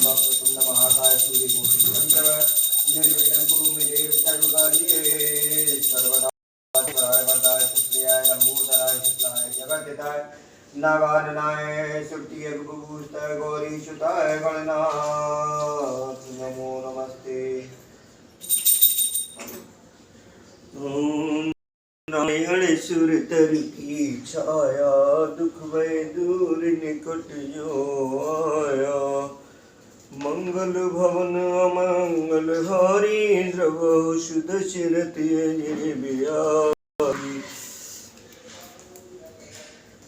वक्रतुंड महाकाय सूर्यकोटि निर्विघ्नं कुरु मे देव सर्वकार्ये सर्वदा वरदाय वरदाय सुप्रियाय लंबोदराय शुक्लाय जगद्धिताय नागाननाय सुप्रिय गुरुभूषिताय गौरीसुताय गणनाथ नमो नमस्ते। ओम नारायण सुर तर की छाया दुख भय दूर निकट जो आया मंगल भवन अमंगल हारी द्रव सुदशरथ बिहारी।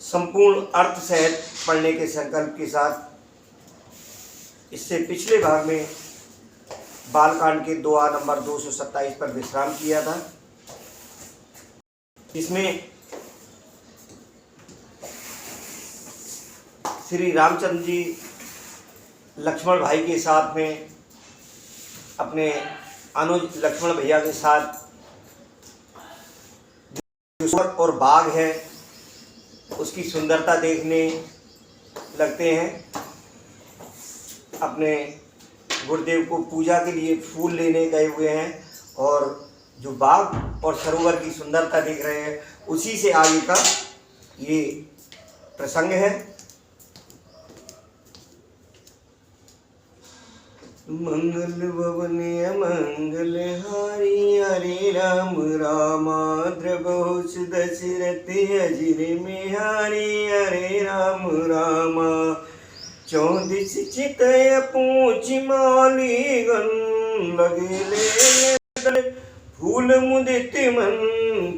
संपूर्ण अर्थ सहित पढ़ने के संकल्प के साथ इससे पिछले भाग में बालकांड के दुआ नंबर 227 पर विश्राम किया था। इसमें श्री रामचंद्र जी लक्ष्मण भाई के साथ में अपने अनुज लक्ष्मण भैया के साथ जो और बाग है उसकी सुंदरता देखने लगते हैं। अपने गुरुदेव को पूजा के लिए फूल लेने गए हुए हैं और जो बाग और सरोवर की सुंदरता देख रहे हैं, उसी से आगे का ये प्रसंग है। मंगल भवन मंगल हारी हरे राम रामाद्र बहुष दशरथ अजिर में हारी हरे राम रामा 14 चितय पूछ माली गण लगे ले फूल मुदित मन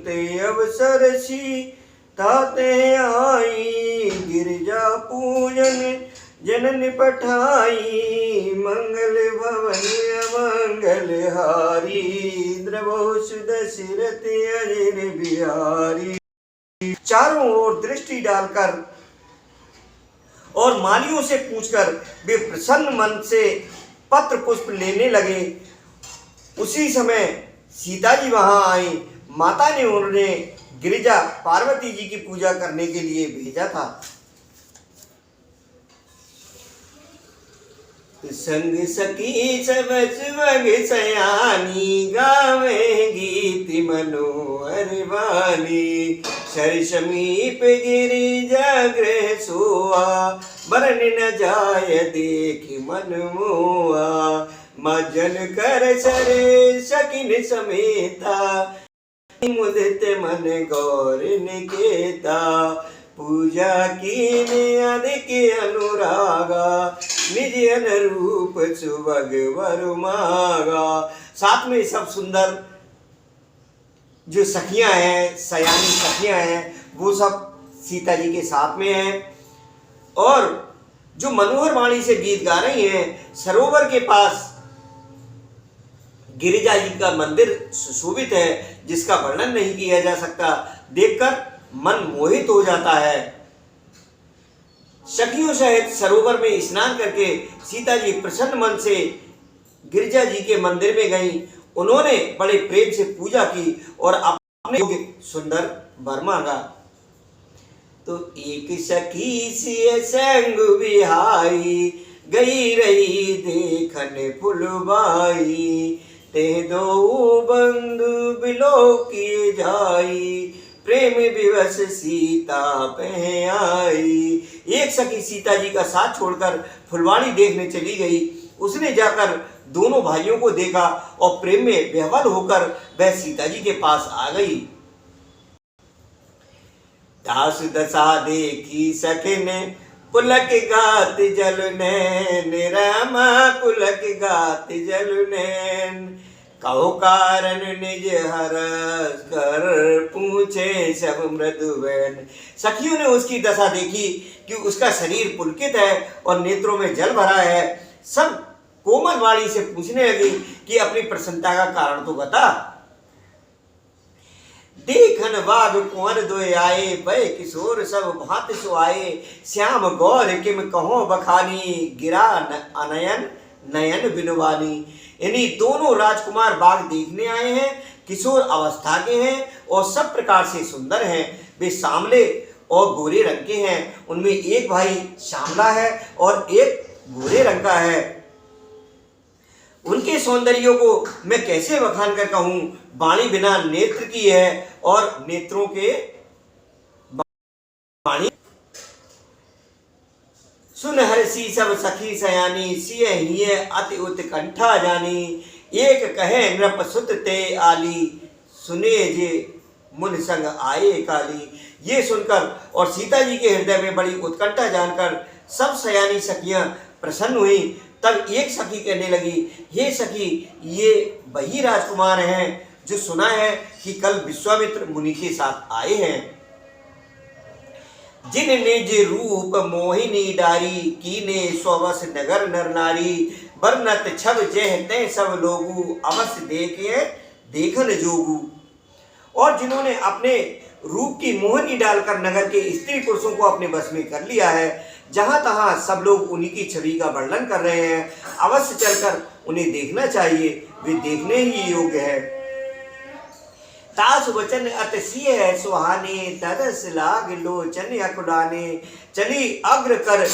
ते अवसर सी ताते आई गिरजा पूजन जनन पठाई मंगल भवन अमंगल हारी द्रवोष दशरथ अजिर बिहारी। चारों ओर दृष्टि डालकर और मालियों से पूछकर वे प्रसन्न मन से पत्र पुष्प लेने लगे। उसी समय सीता जी वहां आई। माता ने उन्हें गिरिजा पार्वती जी की पूजा करने के लिए भेजा था। संग सखी सब सुबह सयानी गावे गीत मनोहर वाणी शर समीप गिरिजा गृह सोआ बरन न जाय देख मन मोआ मजन कर सरे सकिन समेता मुदित मन गौर निकेता पूजा की अधिक अनुरागा निज अनुरूप सुभग वरुमागा। साथ में सब सुंदर जो सखियां हैं, सयानी सखियां हैं, वो सब सीता जी के साथ में हैं और जो मनोहर वाणी से गीत गा रही हैं। सरोवर के पास गिरिजा जी का मंदिर सुशोभित है जिसका वर्णन नहीं किया जा सकता। देखकर मन मोहित हो जाता है। सखियों सहित सरोवर में स्नान करके सीता जी प्रसन्न मन से गिरिजा जी के मंदिर में गईं। उन्होंने बड़े प्रेम से पूजा की और अपने सुंदर वर मांगा। तो एक सखी से संग विहाई गई रही देखन फुलबाई ते दो बंधु बिलो किए जाई प्रेम विवश सीता पे आई। एक सखी सीता जी का साथ छोड़कर फुलवाड़ी देखने चली गई। उसने जाकर दोनों भाइयों को देखा और प्रेम में विह्वल होकर वह सीता जी के पास आ गई। दास दशा देखी सखिन पुलक गात जल नैन रामा पुलक गात जल नैन कहो कारण निज हरस कर पूछे सब मृदुवैन। सखियों ने उसकी दशा देखी कि उसका शरीर पुलकित है और नेत्रों में जल भरा है। सब कोमल वाणी से पूछने लगी कि अपनी प्रसन्नता का कारण तो बता। देखन बाग कुंवर दोय आए भय किशोर सब भांति सो आए श्याम गौर किम कहो बखानी गिरा अनयन नयन बिनवानी। यानी दोनों राजकुमार बाग देखने आए हैं, किशोर अवस्था के हैं और सब प्रकार से सुंदर हैं। वे सांवले और गोरे रंग के हैं। उनमें एक भाई श्यामला है और एक गोरे रंग का है। उनके सौंदर्य को मैं कैसे बखान कर कहूँ। वाणी बिना नेत्र की है और नेत्रों के वाणी। सुन हर्षि सब सखी सयानी, सिय हिय अति उत्कंठा जानी। एक कहे नृप सुत ते आली, सुने जे मुन संग आए काली। ये सुनकर और सीता जी के हृदय में बड़ी उत्कंठा जानकर सब सयानी सखियां प्रसन्न हुई। तब एक सखी कहने लगी, हे सखी, ये वही राजकुमार हैं जो सुना है कि कल विश्वामित्र मुनि के साथ आए हैं। जिन निज रूप मोहिनी डारी, कीने स्ववस नगर नर नारी। बरनत छब जेह ते सब लोगू, अवश्य देखे देखन जोगू। और जिन्होंने अपने रूप की मोहनी डालकर नगर के स्त्री पुरुषों को अपने बस में कर लिया है, जहां तहां सब लोग उन्हीं की छवि का वर्णन कर रहे हैं। अवश्य चलकर उन्हें देखना चाहिए, वे देखने ही योग्य है। तास वचन अतिशय सुहाने, तरस लाग लोचन अकुलाने। चली अग्र कर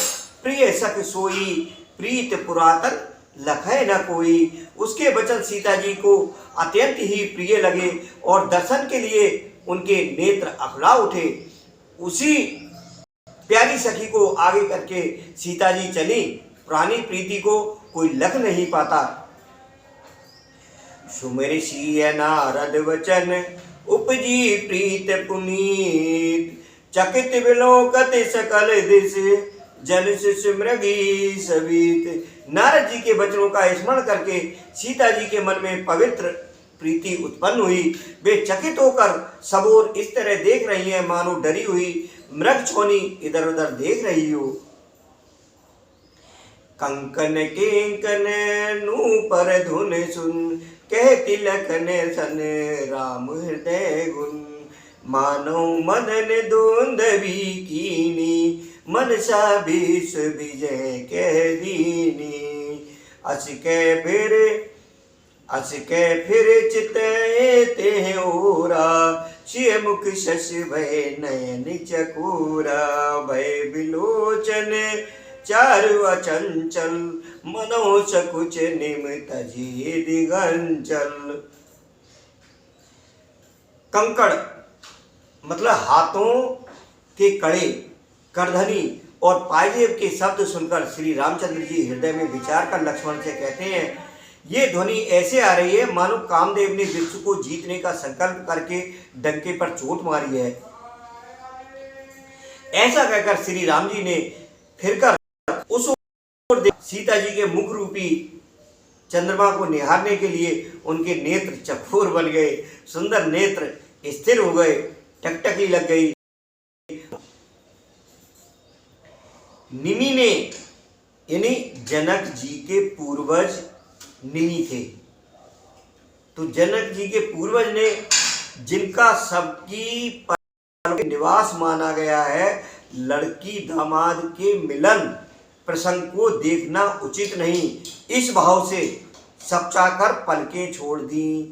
प्रिय सख सोई, प्रीत पुरातन लखै न कोई। उसके वचन सीता जी को अत्यंत ही प्रिय लगे और दर्शन के लिए उनके नेत्र अखड़ा उठे। उसी प्यारी सखी को आगे करके सीता जी चली। पुरानी प्रीति को कोई लख नहीं पाता। सुमिर सिय नारद वचन, उपजी प्रीत पुनीत। चकित विलोकत सकल दिश, जन सिमरगी सवित। नारद जी के वचनों का स्मरण करके सीता जी के मन में पवित्र प्रीति उत्पन्न हुई। वे चकित होकर सबोर इस तरह देख रही हैं मानो डरी हुई मृग छोनी इधर उधर देख रही हो। कंकन किंकन नूपर धुन सुन, कह तिलकन सन राम हृदय गुण। मानो मनन दुंदवी कीनी, मनसा विष विजय कह दीनी। अस के फिर चिते ओरा, सिय मुख शश भय नयन चकोरा। भय विलोचन चारु अचंचल, मनो सकुच निम तजी दिगंचल। कंकड़ मतलब हाथों के कड़े, करधनी और पायजेब के शब्द सुनकर श्री रामचंद्र जी हृदय में विचार कर लक्ष्मण से कहते हैं, ये ध्वनि ऐसे आ रही है मानो कामदेव ने विश्व को जीतने का संकल्प करके डंके पर चोट मारी है। ऐसा कहकर श्री राम जी ने फिरकर उस ओर सीता जी के मुख रूपी चंद्रमा को निहारने के लिए उनके नेत्र चकोर बन गए, सुंदर नेत्र स्थिर हो गए, टकटकी लग गई। निमि ने यानी जनक जी के पूर्वज निमि थे। तो जनक जी के पूर्वज ने जिनका सबकी निवास माना गया है, लड़की दामाद के मिलन प्रसंग को देखना उचित नहीं, इस भाव से सपचाकर पलकें छोड़ दी,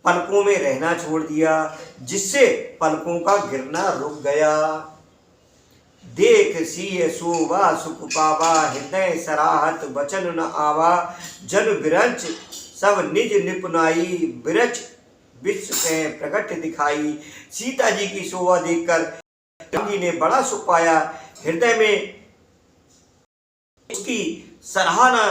पलकों में रहना छोड़ दिया, जिससे पलकों का गिरना रुक गया। देख सिय शोभा सुख पावा, हृदय सराहत वचन न आवा। जन विरंच सब निज निपुनाई, विरच विश्व के प्रकट दिखाई। सीता जी की शोभा देखकर राम जी ने बड़ा सुख पाया, हृदय में उसकी सराहना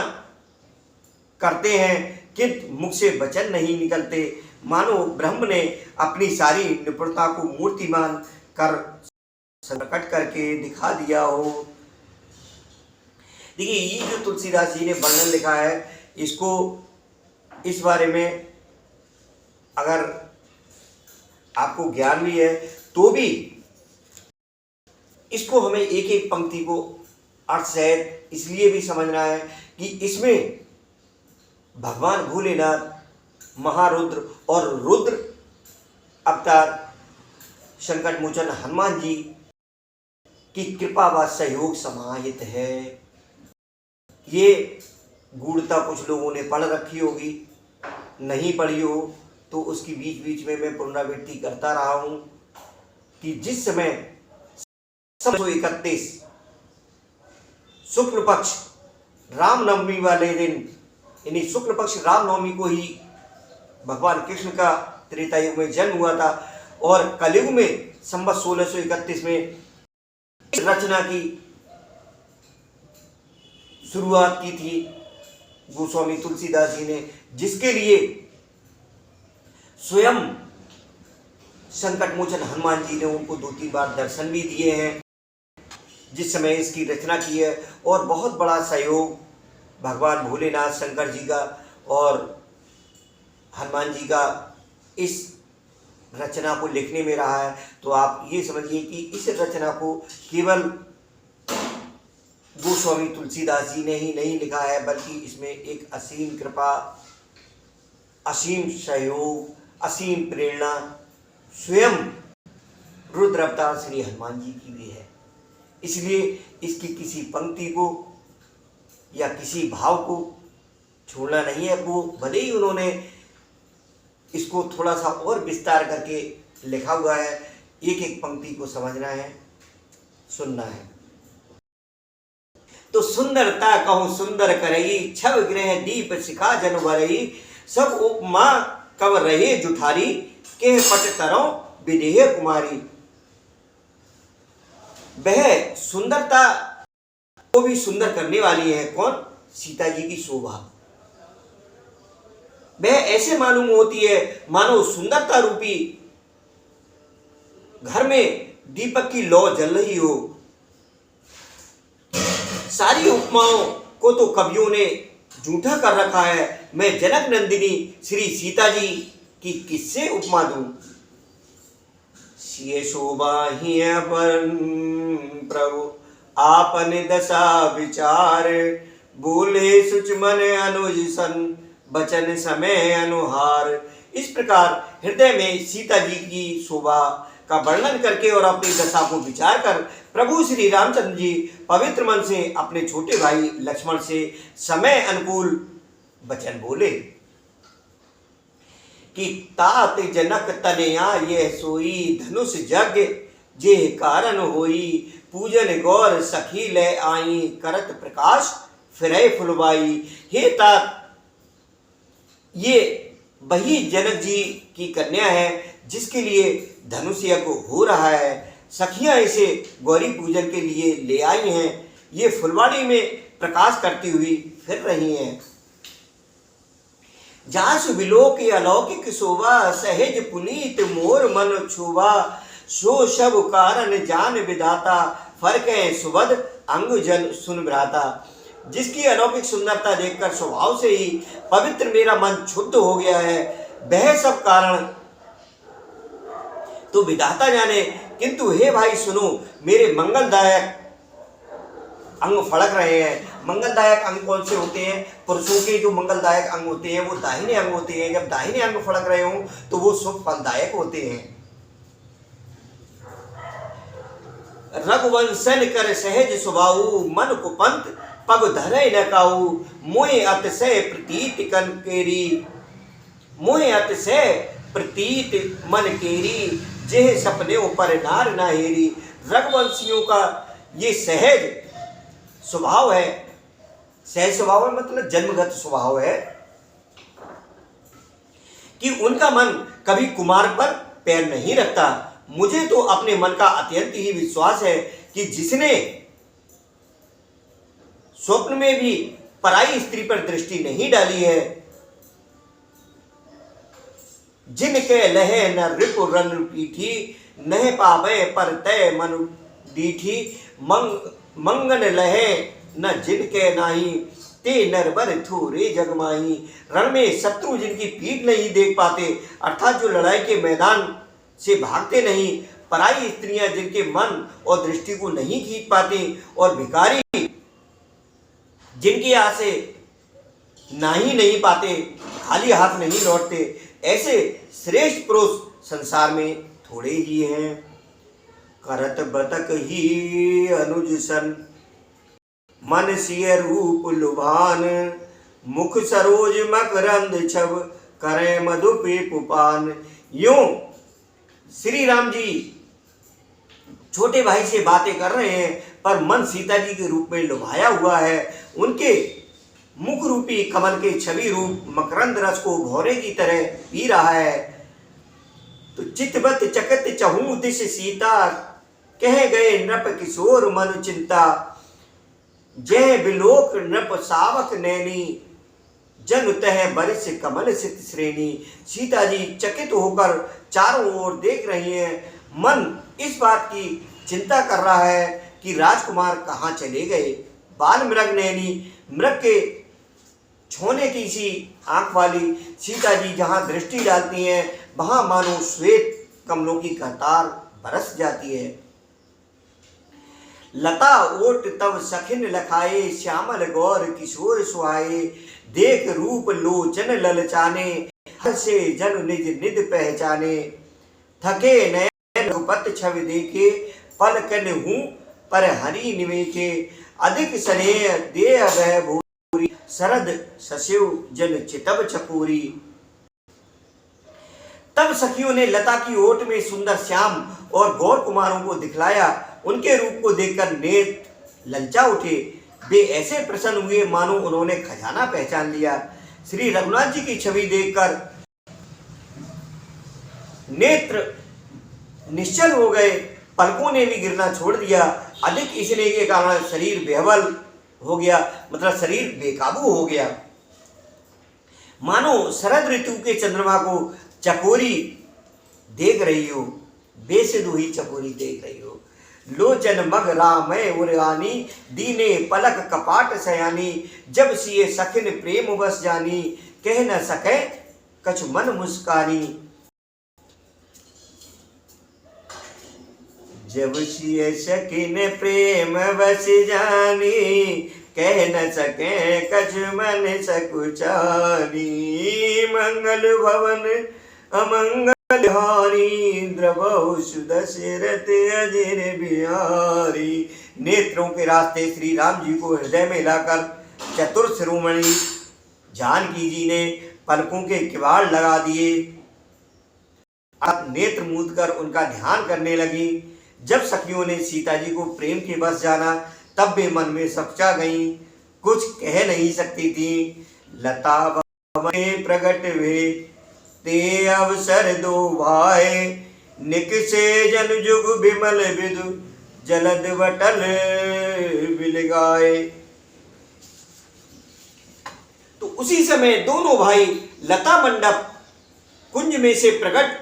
करते हैं किंतु मुख से वचन नहीं निकलते, मानो ब्रह्म ने अपनी सारी निपुणता को मूर्तिमान कर प्रकट करके दिखा दिया हो। देखिए, ये जो तुलसीदास जी ने वर्णन लिखा है, इसको इस बारे में अगर आपको ज्ञान भी है तो भी इसको हमें एक एक पंक्ति को अर्थ सहित इसलिए भी समझना है कि इसमें भगवान भोलेनाथ, महारुद्र और रुद्र अवतार संकट मोचन हनुमान जी की कृपा व सहयोग समाहित है। ये गूढ़ता कुछ लोगों ने पढ़ रखी होगी, नहीं पढ़ी हो तो उसकी बीच बीच में मैं पुनरावृत्ति करता रहा हूं कि जिस समय 31 शुक्ल पक्ष रामनवमी वाले दिन यानी शुक्ल पक्ष रामनवमी को ही भगवान कृष्ण का त्रेता युग में जन्म हुआ था और कलयुग में संवत 1631 में इस रचना की शुरुआत की थी गोस्वामी तुलसीदास जी ने, जिसके लिए स्वयं संकट मोचन हनुमान जी ने उनको 2-3 बार दर्शन भी दिए हैं जिस समय इसकी रचना की है। और बहुत बड़ा सहयोग भगवान भोलेनाथ शंकर जी का और हनुमान जी का इस रचना को लिखने में रहा है। तो आप ये समझिए कि इस रचना को केवल गोस्वामी तुलसीदास जी ने ही नहीं लिखा है, बल्कि इसमें एक असीम कृपा, असीम सहयोग, असीम प्रेरणा स्वयं रुद्र अवतार श्री हनुमान जी की भी है। इसलिए इसकी किसी पंक्ति को या किसी भाव को छोड़ना नहीं है। वो भले ही उन्होंने इसको थोड़ा सा और विस्तार करके लिखा हुआ है, एक एक पंक्ति को समझना है, सुनना है। तो सुंदरता कहूँ सुंदर करई, छव गृह दीप शिखा जन भरई, सब उपमा कव रहे जुठारी, के पट तरो विदेह कुमारी। वह सुंदरता को भी सुंदर करने वाली है कौन? सीता जी की शोभा। वह ऐसे मालूम होती है मानो सुंदरता रूपी घर में दीपक की लौ जल रही हो। सारी उपमाओं को तो कवियों ने झूठा कर रखा है। मैं जनक नंदिनी श्री सीता जी की किससे उपमा दूं? सिय शोभा ही पर प्रभु आपन दशा विचार, बोले सुच मन अनुज सन, बचन समय अनुहार। इस प्रकार हृदय में सीता जी की शोभा का वर्णन करके और अपनी दशा को विचार कर प्रभु श्री रामचंद्र जी पवित्र मन से अपने छोटे भाई लक्ष्मण से समय अनुकूल वचन बोले कि तात जनक तनया ये सोई, धनुष यज्ञ जे कारण होई, पूजन गौर सखी ले आई, करत प्रकाश फिरे फुलवाई। हे तात, ये वही जनक जी की कन्या है जिसके लिए धनुष यज्ञ हो रहा है। सखियां इसे गौरी पूजन के लिए ले आई हैं। ये फुलवाड़ी में प्रकाश करती हुई फिर रही हैं। जासु विलोक अलौकिक शोभा, सहज पुनीत मोर मन क्षोभा, सो सब कारण जान विधाता, फरके सुबद अंग जन सुन भ्राता। जिसकी अलौकिक सुंदरता देखकर स्वभाव से ही पवित्र मेरा मन क्षुब्ध हो गया है, वह सब कारण तो विधाता जाने। किंतु हे भाई सुनो, मेरे मंगलदायक अंग फड़क रहे हैं। मंगलदायक अंग कौन से होते हैं? पुरुषों के जो मंगलदायक अंग होते हैं वो दाहिने अंग होते हैं। जब दाहिने अंग फड़क रहे हों तो वो शुभ फलदायक होते हैं। रघुवंशन कर सहज स्वभाव, मन कुपंत पग धरे न काऊ, मोहे अतिशय प्रतीत कन केरी, मोहे अतिशय प्रतीत मन केरी, जेह सपने पर नार ना हेरी। रघुवंशियों का ये सहज स्वभाव है। सहज स्वभाव है मतलब जन्मगत स्वभाव है कि उनका मन कभी कुमार पर पैर नहीं रखता। मुझे तो अपने मन का अत्यंत ही विश्वास है कि जिसने स्वप्न में भी पराई स्त्री पर दृष्टि नहीं डाली है, जिनके लहे न रिपु रन पीठी, नह पावे पर तय मन डीठी, मंगन लहे न जिनके नाही, ते नरबर थोरे जगमाही। रण में शत्रु जिनकी पीठ नहीं देख पाते, अर्थात जो लड़ाई के मैदान से भागते नहीं, पराई स्त्रियां जिनके मन और दृष्टि को नहीं खींच पाती, और भिखारी जिनकी आस से ना ही नहीं पाते, खाली हाथ नहीं लौटते, ऐसे श्रेष्ठ पुरुष संसार में थोड़े ही हैं। करत बतक ही अनुज सन, मन सिय रूप लुभान, मुख सरोज मकरंद छब, करे मधु पे पुपान। यूं श्री राम जी छोटे भाई से बातें कर रहे हैं पर मन सीता जी के रूप में लुभाया हुआ है। उनके मुख रूपी कमल के छवि रूप मकरंद रस को भौरे की तरह पी रहा है। तो चितवत चकत चहू दिश सीता, कह गए नृप किशोर मन चिंता। जय बिलोक नृप सावक नैनी, जन तह बरिस कमल सित श्रेणी। सीता जी चकित होकर चारों ओर देख रही हैं। मन इस बात की चिंता कर रहा है कि राजकुमार कहाँ चले गए। बाल मृग नैनी, मृग के छोने की सी आंख वाली सीता जी जहाँ दृष्टि डालती हैं वहां मानो श्वेत कमलों की कतार बरस जाती है। लता ओट तब सखिन लखाए, श्यामल गौर किशोर सुहाए। देख रूप लोचन ललचाने, हर्षे जन निज निध पहचाने। थके नयन रघुपत छवि देखे, पलकन हूँ पर हरि निवेखे। अधिक स्नेह दे वह भूरी, शरद सशिव जन चितब चकोरी। तब सखियों ने लता की ओट में सुंदर श्याम और गौर कुमारों को दिखलाया। उनके रूप को देखकर नेत्र ललचा उठे। वे ऐसे प्रसन्न हुए मानो उन्होंने खजाना पहचान लिया। श्री रघुनाथ जी की छवि देखकर नेत्र निश्चल हो गए, पलकों ने भी गिरना छोड़ दिया। अधिक स्नेह के कारण शरीर बेहवल हो गया, मतलब शरीर बेकाबू हो गया। मानो शरद ऋतु के चंद्रमा को चकोरी देख रही हो, बेसुधी चकोरी देख रही हो। लोचन मग रामय उरानी, दीने पलक कपाट सयानी। जब सिए सखिन प्रेम बस जानी, कह न सके कछु मन मुस्कानी। जब सिए सखिन प्रेम बस जानी, कह न सके कछु मन सकुचानी। मंगल भवन अमंगल हारी, द्रवहु सुदशरथ अजिर बिहारी। नेत्रों के रास्ते श्री राम जी को हृदय में लाकर चतुर शिरोमणि जानकी जी ने पलकों के किवाड़ लगा दिए। अब नेत्र मूंद कर उनका ध्यान करने लगी। जब सखियों ने सीता जी को प्रेम के बस जाना तब वे मन में सपचा गईं, कुछ कह नहीं सकती थी। लता में प्रगट वे ते अवसर दो भाए, निकसे जन जुग विमल विदु, जलद वटल बिलगाए। तो उसी समय दोनों भाई लता मंडप कुंज में से प्रकट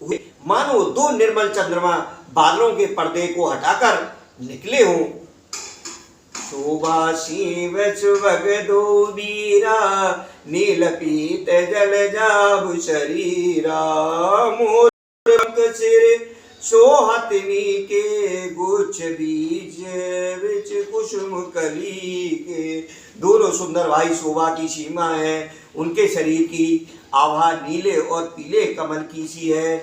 हुए, मानो दो निर्मल चंद्रमा बादलों के पर्दे को हटाकर निकले हों। शोभा शिव सुभग दो बीरा, नील पीत जल जाबु शरीरा। मोर सिर सोहतनी के, गुच्छ बीज विच कुसुम कली के। दोनों सुंदर भाई शोभा की सीमा है। उनके शरीर की आभा नीले और पीले कमल की सी है।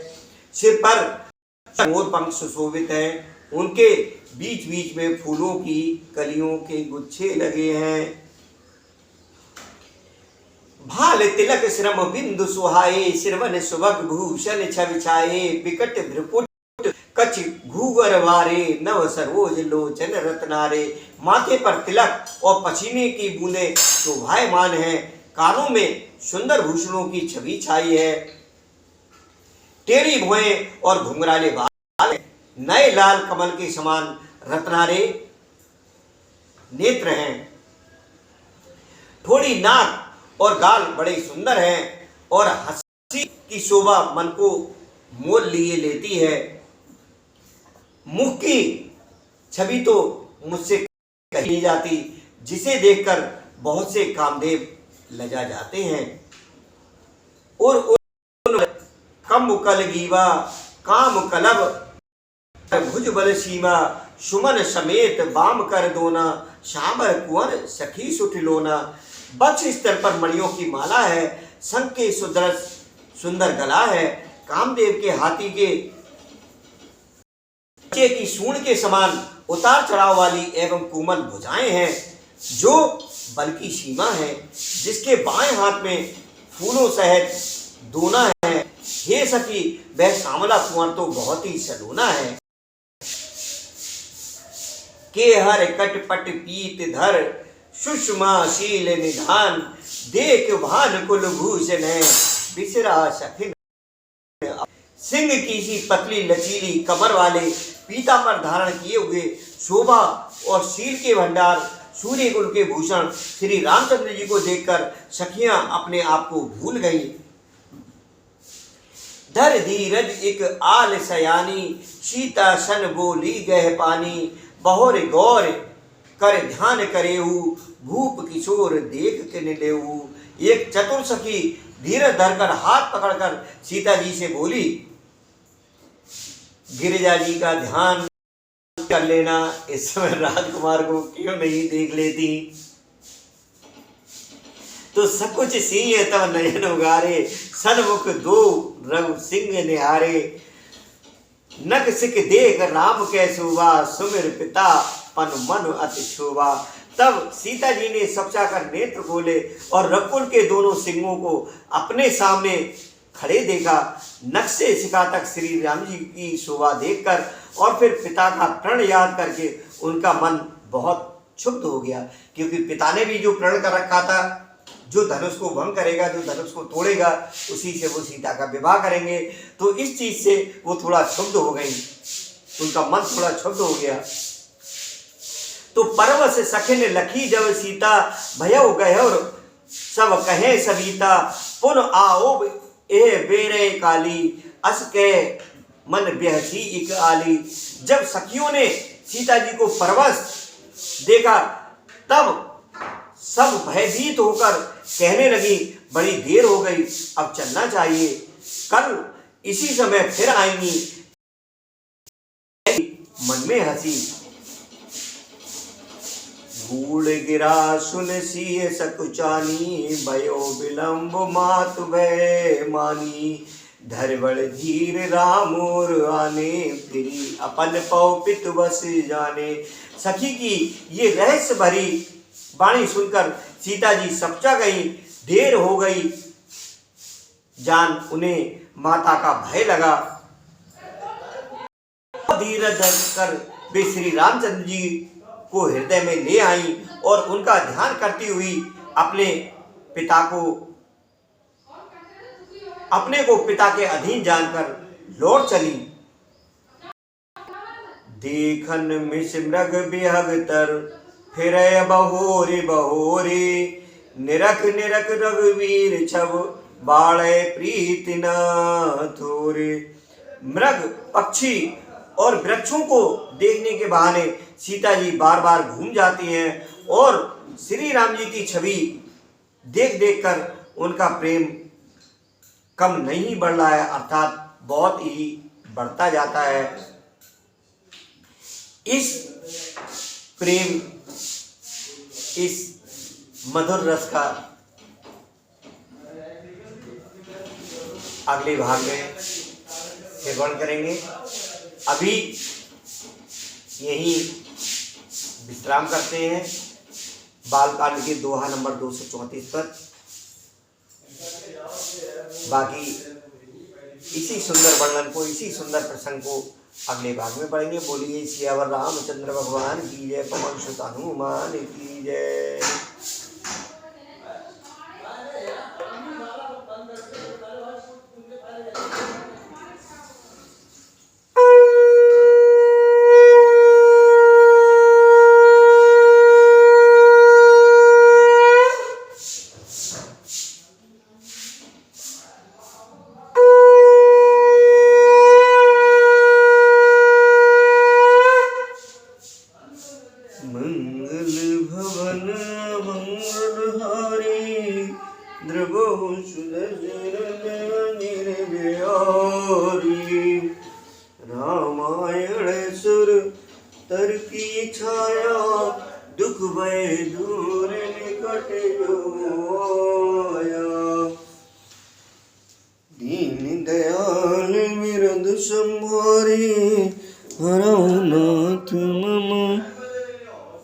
सिर पर मोर पंख सुशोभित है। उनके बीच बीच में फूलों की कलियों के गुच्छे लगे हैं। भाल तिलक श्रम बिंदु सुहाए, सिरवन सुभग भूषण छवि छाए। विकट भ्रुकुट कछ घूगर वारे, नव सरोज लोचन रत्नारे। माथे पर तिलक और पसीने की बूंदें शोभायमान हैं। कानों में सुंदर भूषणों की छवि छाई है। टेढ़ी भुएं और घुंघराले बाल, नए लाल कमल के समान रत्नारे नेत्र हैं। थोड़ी नाक और गाल बड़े सुंदर हैं और हंसी की शोभा मन को मोल लिए लेती है। मुख की छवि तो मुझसे कही नहीं जाती, जिसे देखकर बहुत से कामदेव लजा जाते हैं। और कम कल गीवा, काम कलब भुज बल सीमा। सुमन समेत बाम कर दोना, श्यामर कुंवर सखी सुठ लोना। वक्ष स्तर पर मणियों की माला है। शंख के सुंदर गला है। कामदेव के हाथी के बच्चे की सूंड के समान उतार चढ़ाव वाली एवं कोमल भुजाएं हैं, जो बल की सीमा है। जिसके बाएं हाथ में फूलों सहित दोना है। हे सखी, वह सांवला कुंवर तो बहुत ही सलोना है। के हर कट पट पीत धर, सुषमाशील निधान, देख भान कुल भूषण है, बिसरा सखिन। सिंह की सी पतली लचीली कमर वाले पीतांबर धारण किए हुए शोभा और शील के भंडार सूर्य कुल के भूषण श्री रामचंद्र जी को देखकर सखियां अपने आप को भूल गईं। धर धीरज एक आल सयानी, सीता सन बोली गह पानी, बहुर गौर कर ध्यान करेहू, भूप किशोर देख के निलेहू। एक चतुर सखी धीरज धरकर हाथ पकड़कर सीता जी से बोली, गिरिजा जी का ध्यान कर लेना, इस समय राजकुमार को क्यों नहीं देख लेती। तो सकुच सिंह तब नयन उगारे, सन्मुख दो रघु सिंह निहारे। नक सिक देख राम कै शोभा, सुमिर पिता पन मन अति शोभा। तब सीता जी ने सपचा कर नेत्र खोले और रकुल के दोनों सिंहों को अपने सामने खड़े देखा। नक से शिखा तक श्री राम जी की शोभा देखकर और फिर पिता का प्रण याद करके उनका मन बहुत क्षुब्ध हो गया, क्योंकि पिता ने भी जो प्रण कर रखा था, जो धनुष को भंग करेगा, जो धनुष को तोड़ेगा, उसी से वो सीता का विवाह करेंगे। तो इस चीज से वो थोड़ा क्षुब्ध हो गई, उनका मन थोड़ा क्षुब्ध हो गया। तो परवश सखिन लखी जब सीता, भयो गहर सब कहे सविता। पुन आओ एह बेरे काली, अस के मन बेहसी इक आली। जब सखियों ने सीता जी को परवश देखा तब सब भयभीत होकर कहने लगी, बड़ी देर हो गई, अब चलना चाहिए, कल इसी समय फिर आएंगी। मन में हंसी। गूढ़ गिरा सुन सिय सकुचानी, भयो विलंब मातु भय मानी। धरबड़ धीर रामोर आने, फिरी अपन पौ पित बस जाने। सखी की ये रहस्य भरी वाणी सुनकर सीता जी सपचा गई, देर हो गई जान उन्हें माता का भय लगा। धीरज धरकर वे श्री रामचंद्र जी को हृदय में ले आई और उनका ध्यान करती हुई अपने को पिता के अधीन जानकर लौट चली। देखन मिस मृग बिहग तर, फिर बहोरे बहोरे। निरख निरख रघुवीर छब, बाळे प्रीति न थोरे। मृग पक्षी और वृक्षों को देखने के बहाने सीता जी बार बार घूम जाती हैं और श्री राम जी की छवि देख देख कर उनका प्रेम कम नहीं बढ़ रहा है, अर्थात बहुत ही बढ़ता जाता है। इस प्रेम, इस मधुर रस का अगले भाग में सेवन करेंगे। अभी यही विश्राम करते हैं बालकांड के दोहा नंबर 234 पर। बाकी इसी सुंदर वर्णन को, इसी सुंदर प्रसंग को अगले भाग में पढ़ेंगे। बोलिए सियावर रामचंद्र भगवान की जय, पवन सुत हनुमान की जय। रामायण सुर तर की छाया, दुख भय दूर निकट जो आया। दीन दयाल विरद संहारे, हरौ नाथ मम